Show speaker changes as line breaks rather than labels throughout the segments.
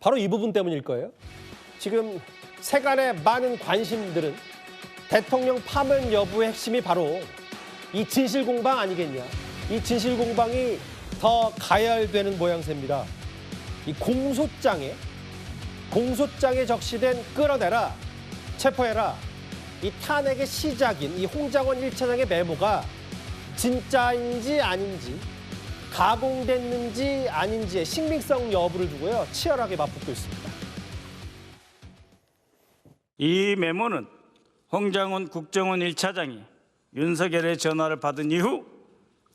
바로 이 부분 때문일 거예요. 지금 세간의 많은 관심들은 대통령 파면 여부의 핵심이 바로 이 진실 공방 아니겠냐. 이 진실 공방이 더 가열되는 모양새입니다. 이 공소장에 적시된 끌어내라, 체포해라, 이 탄핵의 시작인 이 홍장원 1차장의 메모가 진짜인지 아닌지, 가공됐는지 아닌지의 신빙성 여부를 두고요 치열하게 맞붙고 있습니다.
이 메모는 홍장원 국정원 1차장이 윤석열의 전화를 받은 이후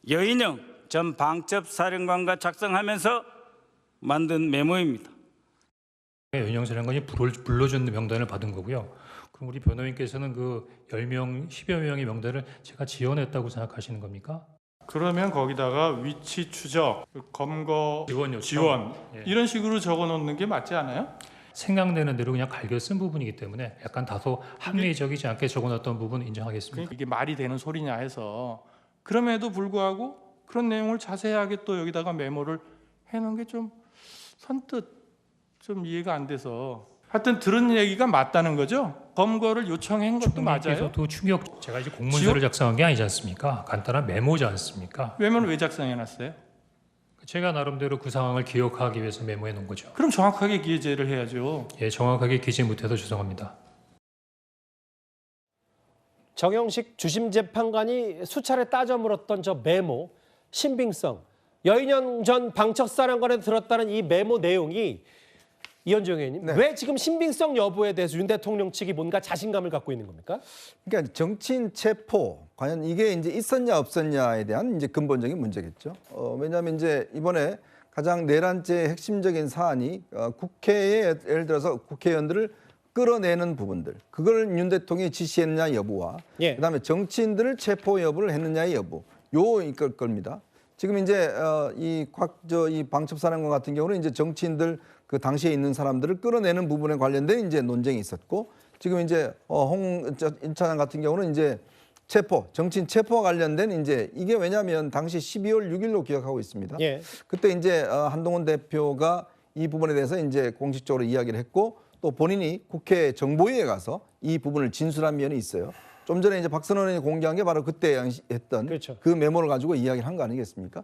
여인영 전 방첩사령관과 작성하면서 만든 메모입니다.
여인영 사령관이 불러준 명단을 받은 거고요. 그럼 우리 변호인께서는 그 10명, 10여 명의 명단을 제가 지원했다고 생각하시는 겁니까?
그러면 거기다가 위치 추적, 검거
지원 요청.
지원
예.
이런 식으로 적어놓는 게 맞지 않아요?
생각되는 대로 그냥 갈겨 쓴 부분이기 때문에 약간 다소 합리적이지 않게 적어놨던 부분은 인정하겠습니다.
그러니까 이게 말이 되는 소리냐 해서 그럼에도 불구하고 그런 내용을 자세하게 또 여기다가 메모를 해놓은 게 좀 선뜻 좀 이해가 안 돼서 하여튼 들은 얘기가 맞다는 거죠? 검거를 요청한 것도 맞아요?
총리께서도 충격, 제가 이제 공문서를 작성한 게 아니지 않습니까? 간단한 메모지 않습니까?
메모를 왜 작성해놨어요?
제가 나름대로 그 상황을 기억하기 위해서 메모해 놓은 거죠.
그럼 정확하게 기재를 해야죠.
예, 정확하게 기재 못해서 죄송합니다.
정영식 주심 재판관이 수차례 따져 물었던 저 메모, 신빙성, 여인영 전 방첩사령관에 들었다는 이 메모 내용이 이현정 의원님,
네.
왜 지금 신빙성 여부에 대해서 윤 대통령 측이 뭔가 자신감을 갖고 있는 겁니까?
그러니까 정치인 체포 과연 이게 이제 있었냐 없었냐에 대한 이제 근본적인 문제겠죠. 왜냐하면 이제 이번에 가장 내란죄의 핵심적인 사안이 국회에 예를 들어서 국회의원들을 끌어내는 부분들, 그걸 윤 대통령이 지시했느냐 여부와
예.
그다음에 정치인들을 체포 여부를 했느냐의 여부, 요일 겁니다. 지금 이제 이 방첩사령관 같은 경우는 이제 정치인들 그 당시에 있는 사람들을 끌어내는 부분에 관련된 이제 논쟁이 있었고, 지금 이제 홍 1차장 같은 경우는 이제 정치인 체포와 관련된 이제 이게 왜냐하면 당시 12월 6일로 기억하고 있습니다.
예.
그때 이제 한동훈 대표가 이 부분에 대해서 이제 공식적으로 이야기를 했고, 또 본인이 국회 정보위에 가서 이 부분을 진술한 면이 있어요. 좀 전에 이제 박선원 의원이 공개한 게 바로 그때 했던
그렇죠.
그 메모를 가지고 이야기를 한 거 아니겠습니까?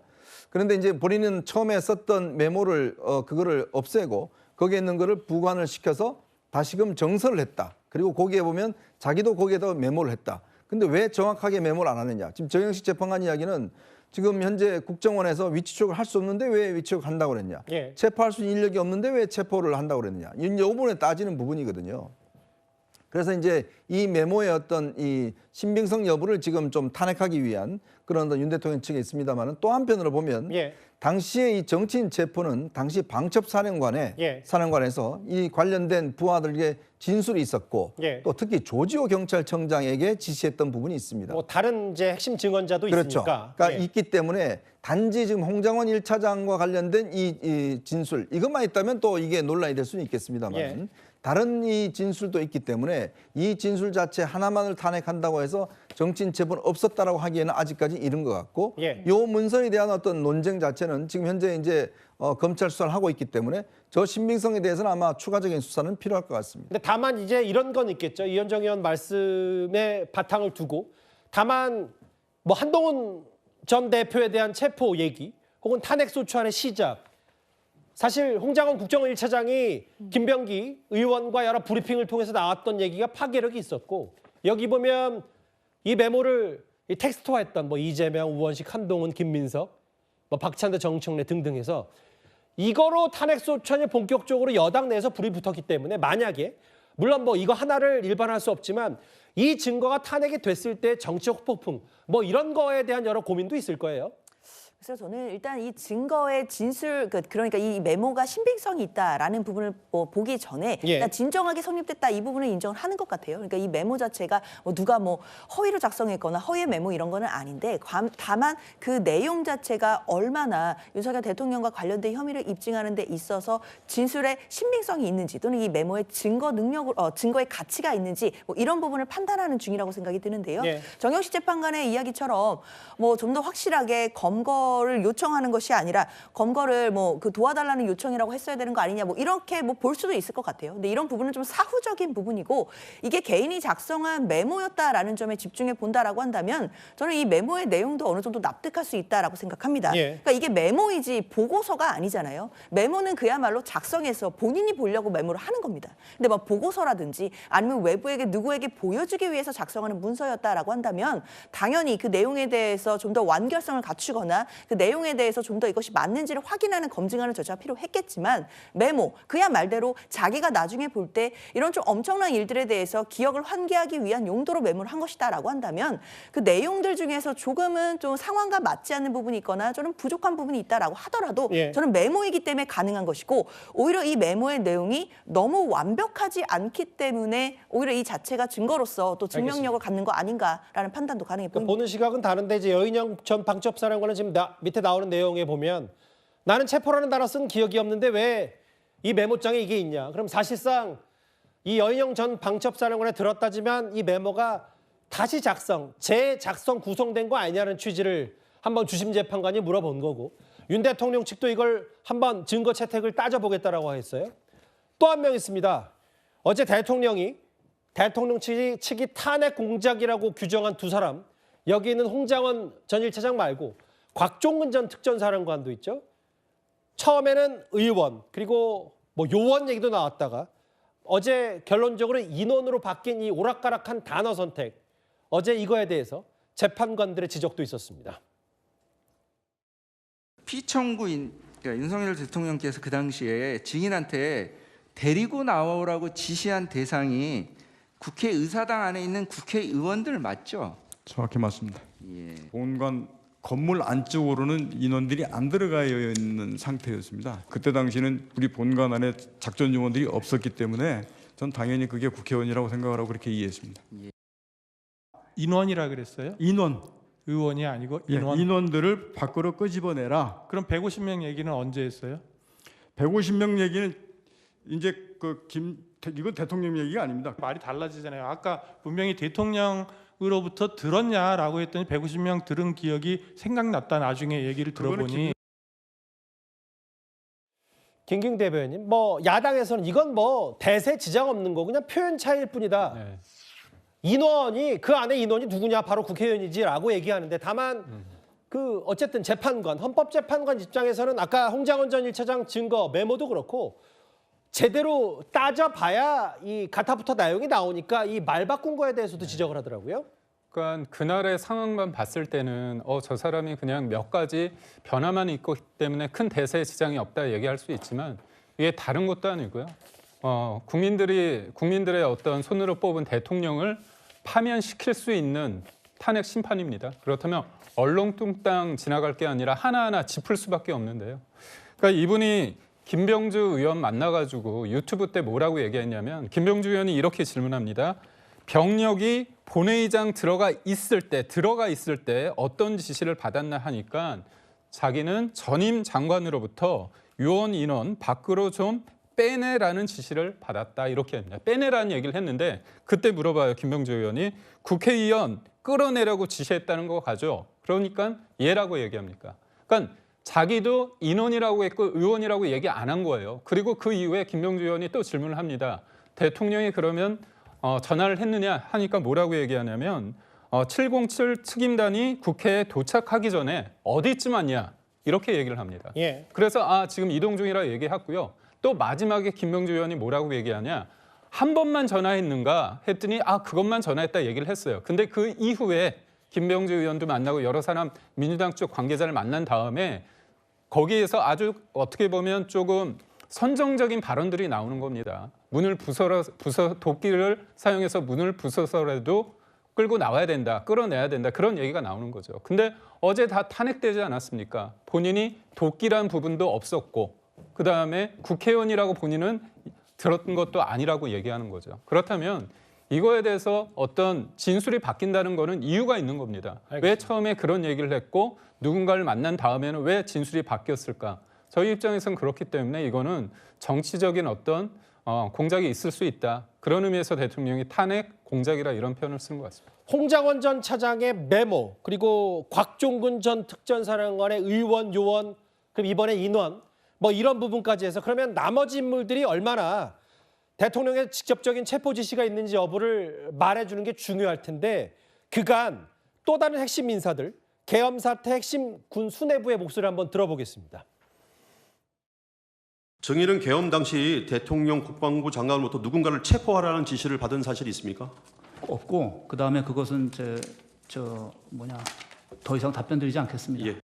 그런데 이제 본인은 처음에 썼던 메모를 그거를 없애고 거기에 있는 거를 부관을 시켜서 다시금 정서를 했다. 그리고 거기에 보면 자기도 거기에다 메모를 했다. 근데 왜 정확하게 메모를 안 하느냐? 지금 정영식 재판관 이야기는 지금 현재 국정원에서 위치 추적을 할 수 없는데 왜 위치 추적을 한다고 그랬냐?
예.
체포할 수 있는 인력이 없는데 왜 체포를 한다고 그랬느냐? 이 부분에 따지는 부분이거든요. 그래서 이제 이 메모의 어떤 이 신빙성 여부를 지금 좀 탄핵하기 위한 그런 윤 대통령 측에 있습니다만은, 또 한편으로 보면
예.
당시에 이 정치인 체포는 당시 방첩사령관에
예.
사령관에서 이 관련된 부하들에게 진술이 있었고,
예.
또 특히 조지호 경찰청장에게 지시했던 부분이 있습니다.
뭐 다른 이제 핵심 증언자도
그렇죠.
있으니까.
그러니까
예.
있기 때문에 단지 지금 홍장원 1차장과 관련된 이 진술 이것만 있다면 또 이게 논란이 될 수는 있겠습니다만,
예.
다른 이 진술도 있기 때문에 이 진술 자체 하나만을 탄핵한다고 해서 정치인 체포는 없었다라고 하기에는 아직까지 이른 것 같고,
예.
요 문서에 대한 어떤 논쟁 자체는 지금 현재 이제 검찰 수사를 하고 있기 때문에 저 신빙성에 대해서는 아마 추가적인 수사는 필요할 것 같습니다.
근데 다만 이제 이런 건 있겠죠. 이현정 의원 말씀에 바탕을 두고, 다만 뭐 한동훈 전 대표에 대한 체포 얘기 혹은 탄핵 소추안의 시작, 사실 홍장원 국정원 1차장이 김병기 의원과 여러 브리핑을 통해서 나왔던 얘기가 파괴력이 있었고, 여기 보면 이 메모를 이 텍스트화했던 뭐 이재명, 우원식, 한동훈, 김민석, 뭐 박찬대, 정청래 등등 해서 이거로 탄핵 소추안이 본격적으로 여당 내에서 불이 붙었기 때문에, 만약에 물론 뭐 이거 하나를 일반화할 수 없지만 이 증거가 탄핵이 됐을 때 정치적 폭풍 뭐 이런 거에 대한 여러 고민도 있을 거예요.
그래서 저는 일단 이 증거의 진술, 그러니까 이 메모가 신빙성이 있다라는 부분을 보기 전에
예.
일단 진정하게 성립됐다 이 부분을 인정을 하는 것 같아요. 그러니까 이 메모 자체가 뭐 누가 뭐 허위로 작성했거나 허위의 메모 이런 거는 아닌데, 다만 그 내용 자체가 얼마나 윤석열 대통령과 관련된 혐의를 입증하는 데 있어서 진술의 신빙성이 있는지, 또는 이 메모의 증거 능력을 증거의 가치가 있는지 뭐 이런 부분을 판단하는 중이라고 생각이 드는데요.
예.
정영식 재판관의 이야기처럼 뭐 좀 더 확실하게 검거 검거를 요청하는 것이 아니라 검거를 뭐 그 도와달라는 요청이라고 했어야 되는 거 아니냐 뭐 이렇게 뭐 볼 수도 있을 것 같아요. 근데 이런 부분은 좀 사후적인 부분이고 이게 개인이 작성한 메모였다라는 점에 집중해 본다라고 한다면 저는 이 메모의 내용도 어느 정도 납득할 수 있다라고 생각합니다.
예.
그러니까 이게 메모이지 보고서가 아니잖아요. 메모는 그야말로 작성해서 본인이 보려고 메모를 하는 겁니다. 근데 뭐 보고서라든지 아니면 외부에게 누구에게 보여주기 위해서 작성하는 문서였다라고 한다면 당연히 그 내용에 대해서 좀 더 완결성을 갖추거나 그 내용에 대해서 좀 더 이것이 맞는지를 확인하는 검증하는 절차가 필요했겠지만 메모 그야 말대로 자기가 나중에 볼 때 이런 좀 엄청난 일들에 대해서 기억을 환기하기 위한 용도로 메모를 한 것이다라고 한다면 그 내용들 중에서 조금은 좀 상황과 맞지 않는 부분이 있거나 저는 부족한 부분이 있다라고 하더라도
예.
저는 메모이기 때문에 가능한 것이고 오히려 이 메모의 내용이 너무 완벽하지 않기 때문에 오히려 이 자체가 증거로서 또 증명력을 갖는 거 아닌가라는 판단도 가능해
그러니까
보입니다.
보는 시각은 다른데 이제 여인영 전 방첩사령관은 지금 밑에 나오는 내용에 보면 나는 체포라는 단어 쓴 기억이 없는데 왜 이 메모장에 이게 있냐. 그럼 사실상 이 여인영 전 방첩사령관에 들었 따지면 이 메모가 다시 재작성 구성된 거 아니냐는 취지를 한번 주심 재판관이 물어본 거고 윤 대통령 측도 이걸 한번 증거 채택을 따져보겠다라고 했어요. 또 한 명 있습니다. 어제 대통령 측이 탄핵 공작이라고 규정한 두 사람 여기 있는 홍장원 전 1차장 말고 곽종근 전 특전사령관도 있죠. 처음에는 의원 그리고 뭐 요원 얘기도 나왔다가 어제 결론적으로 인원으로 바뀐 이 오락가락한 단어 선택 어제 이거에 대해서 재판관들의 지적도 있었습니다.
피청구인 그러니까 윤석열 대통령께서 그 당시에 증인한테 데리고 나오라고 지시한 대상이 국회의사당 안에 있는 국회의원들 맞죠?
정확히 맞습니다.
예.
본관 건물 안쪽으로는 인원들이 안 들어가 있는 상태였습니다. 그때 당시는 우리 본관 안에 작전 요원들이 없었기 때문에 전 당연히 그게 국회의원이라고 생각을 하고 그렇게 이해했습니다.
인원이라 그랬어요?
인원,
의원이 아니고
예,
인원.
인원들을 밖으로 끄집어내라.
그럼 150명 얘기는 언제 했어요?
150명 얘기는 이제 이건 대통령 얘기가 아닙니다.
말이 달라지잖아요. 아까 분명히 대통령으로부터 들었냐라고 했더니 150명 들은 기억이 생각났다. 나중에 얘기를 들어보니
김ging 대변인, 뭐 야당에서는 이건 뭐 대세 지장 없는 거 그냥 표현 차이일 뿐이다.
네.
인원이 그 안에 인원이 누구냐 바로 국회의원이지라고 얘기하는데 다만 그 어쨌든 재판관, 헌법재판관 입장에서는 아까 홍장원 전 1차장 증거 메모도 그렇고 제대로 따져봐야 이 가타부터 내용이 나오니까 이 말 바꾼 거에 대해서도 지적을 하더라고요.
그러니까 그날의 상황만 봤을 때는 저 사람이 그냥 몇 가지 변화만 있기 때문에 큰 대세에 지장이 없다 얘기할 수 있지만 이게 다른 것도 아니고요. 국민들의 어떤 손으로 뽑은 대통령을 파면시킬 수 있는 탄핵 심판입니다. 그렇다면 얼렁뚱땅 지나갈 게 아니라 하나하나 짚을 수밖에 없는데요. 그러니까 이분이 김병주 의원 만나가지고 유튜브 때 뭐라고 얘기했냐면 김병주 의원이 이렇게 질문합니다. 병력이 본회의장 들어가 있을 때 어떤 지시를 받았나 하니까 자기는 전임 장관으로부터 요원 인원 밖으로 좀 빼내라는 지시를 받았다 이렇게 합니다. 빼내라는 얘기를 했는데 그때 물어봐요. 김병주 의원이 국회의원 끌어내려고 지시했다는 거 가죠. 그러니까 얘라고 얘기합니까? 그러니까 자기도 인원이라고 했고 의원이라고 얘기 안 한 거예요. 그리고 그 이후에 김병주 의원이 또 질문을 합니다. 대통령이 그러면 전화를 했느냐 하니까 뭐라고 얘기하냐면 707 특임단이 국회에 도착하기 전에 어디쯤 왔냐 이렇게 얘기를 합니다.
예.
그래서 지금 이동 중이라 얘기했고요. 또 마지막에 김병주 의원이 뭐라고 얘기하냐. 한 번만 전화했는가 했더니 그것만 전화했다 얘기를 했어요. 근데 그 이후에 김병주 의원도 만나고 여러 사람 민주당 쪽 관계자를 만난 다음에 거기에서 아주 어떻게 보면 조금 선정적인 발언들이 나오는 겁니다. 도끼를 사용해서 문을 부숴서라도 끌고 나와야 된다, 끌어내야 된다 그런 얘기가 나오는 거죠. 근데 어제 다 탄핵되지 않았습니까? 본인이 도끼란 부분도 없었고 그다음에 국회의원이라고 본인은 들었던 것도 아니라고 얘기하는 거죠. 그렇다면 이거에 대해서 어떤 진술이 바뀐다는 거는 이유가 있는 겁니다.
알겠습니다.
왜 처음에 그런 얘기를 했고 누군가를 만난 다음에는 왜 진술이 바뀌었을까? 저희 입장에서는 그렇기 때문에 이거는 정치적인 어떤 공작이 있을 수 있다. 그런 의미에서 대통령이 탄핵 공작이라 이런 표현을 쓰는 것 같습니다.
홍장원 전 차장의 메모, 그리고 곽종근 전 특전사령관의 의원, 요원, 그럼 이번에 인원, 뭐 이런 부분까지 해서 그러면 나머지 인물들이 얼마나 대통령의 직접적인 체포 지시가 있는지 여부를 말해주는 게 중요할 텐데 그간 또 다른 핵심 인사들, 계엄 사태 핵심 군 수뇌부의 목소리를 한번 들어보겠습니다.
정의는 계엄 당시 대통령 국방부 장관으로부터 누군가를 체포하라는 지시를 받은 사실이 있습니까?
없고 그다음에 그것은 더 이상 답변드리지 않겠습니다.
예.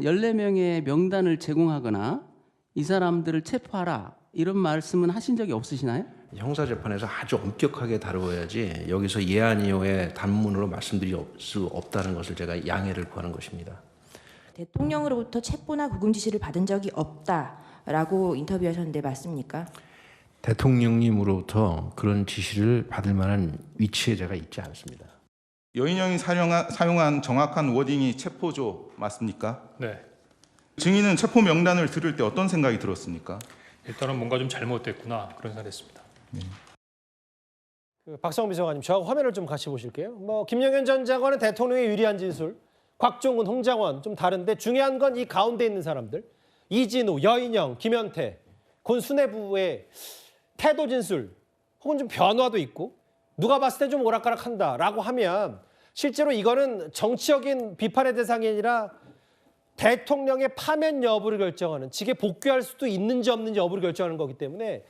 14명의 명단을 제공하거나 이 사람들을 체포하라 이런 말씀은 하신 적이 없으시나요?
형사재판에서 아주 엄격하게 다루어야지 여기서 예아니오의 단문으로 말씀드릴 수 없다는 것을 제가 양해를 구하는 것입니다.
대통령으로부터 체포나 구금 지시를 받은 적이 없다라고 인터뷰하셨는데 맞습니까?
대통령님으로부터 그런 지시를 받을 만한 위치에 제가 있지 않습니다.
여인영이 사용한 정확한 워딩이 체포조 맞습니까?
네.
증인은 체포 명단을 들을 때 어떤 생각이 들었습니까?
일단은 뭔가 좀 잘못됐구나 그런 생각했습니다.
박성훈 비서관님, 저하고 화면을 좀 같이 보실게요. 뭐 김영현 전 장관은 대통령의 유리한 진술, 곽종근, 홍장원 좀 다른데 중요한 건 이 가운데 있는 사람들, 이진우, 여인영, 김현태, 군 수뇌부의 태도 진술 혹은 좀 변화도 있고 누가 봤을 때 좀 오락가락한다라고 하면 실제로 이거는 정치적인 비판의 대상이 아니라 대통령의 파면 여부를 결정하는, 직에 복귀할 수도 있는지 없는지 여부를 결정하는 거기 때문에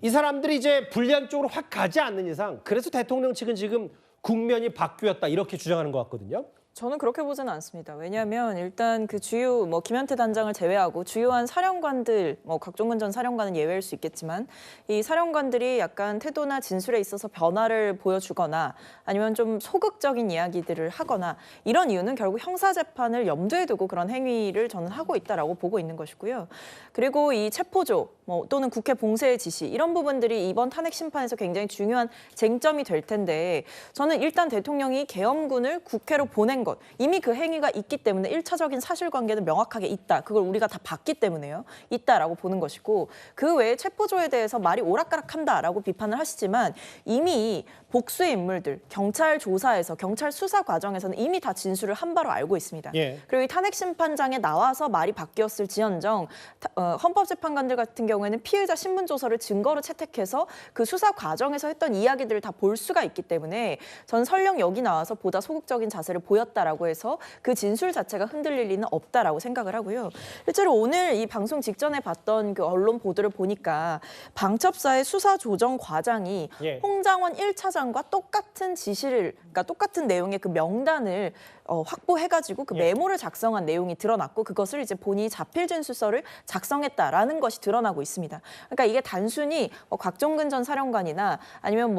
이 사람들이 이제 불리한 쪽으로 확 가지 않는 이상 그래서 대통령 측은 지금 국면이 바뀌었다 이렇게 주장하는 것 같거든요.
저는 그렇게 보지는 않습니다. 왜냐하면 일단 그 주요 김현태 단장을 제외하고 주요한 사령관들, 곽종근 전 사령관은 예외일 수 있겠지만 이 사령관들이 약간 태도나 진술에 있어서 변화를 보여주거나 아니면 좀 소극적인 이야기들을 하거나 이런 이유는 결국 형사재판을 염두에 두고 그런 행위를 저는 하고 있다라고 보고 있는 것이고요. 그리고 이 체포조 또는 국회 봉쇄의 지시 이런 부분들이 이번 탄핵 심판에서 굉장히 중요한 쟁점이 될 텐데 저는 일단 대통령이 계엄군을 국회로 보낸 것, 이미 그 행위가 있기 때문에 1차적인 사실관계는 명확하게 있다. 그걸 우리가 다 봤기 때문에요. 있다라고 보는 것이고 그 외에 체포조에 대해서 말이 오락가락한다라고 비판을 하시지만 이미 복수의 인물들, 경찰 조사에서 경찰 수사 과정에서는 이미 다 진술을 한 바로 알고 있습니다.
예.
그리고 이 탄핵심판장에 나와서 말이 바뀌었을 지언정 헌법재판관들 같은 경우에는 피의자 신문조서를 증거로 채택해서 그 수사 과정에서 했던 이야기들을 다 볼 수가 있기 때문에 전 설령 여기 나와서 보다 소극적인 자세를 보였다라고 해서 그 진술 자체가 흔들릴 리는 없다라고 생각을 하고요. 실제로 오늘 이 방송 직전에 봤던 그 언론 보도를 보니까 방첩사의 수사 조정 과장이 홍장원 1차장과 똑같은 지시를, 그러니까 똑같은 내용의 그 명단을 확보해가지고 그 메모를 작성한 내용이 드러났고 그것을 이제 본인이 자필 진술서를 작성했다라는 것이 드러나고 있습니다. 그러니까 이게 단순히 곽종근 전 사령관이나 아니면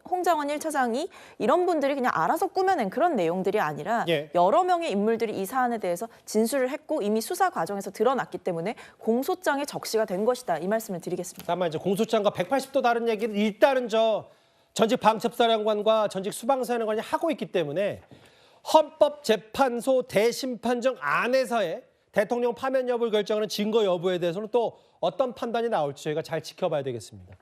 홍장원 1차장이 이런 분들이 그냥 알아서 꾸며낸 그런 내용들이 아니라 여러 명의 인물들이 이 사안에 대해서 진술을 했고 이미 수사 과정에서 드러났기 때문에 공소장에 적시가 된 것이다. 이 말씀을 드리겠습니다.
다만 이제 공소장과 180도 다른 얘기를 일단은 전직 방첩사령관과 전직 수방사령관이 하고 있기 때문에 헌법재판소 대심판정 안에서의 대통령 파면 여부를 결정하는 증거 여부에 대해서는 또 어떤 판단이 나올지 저희가 잘 지켜봐야 되겠습니다.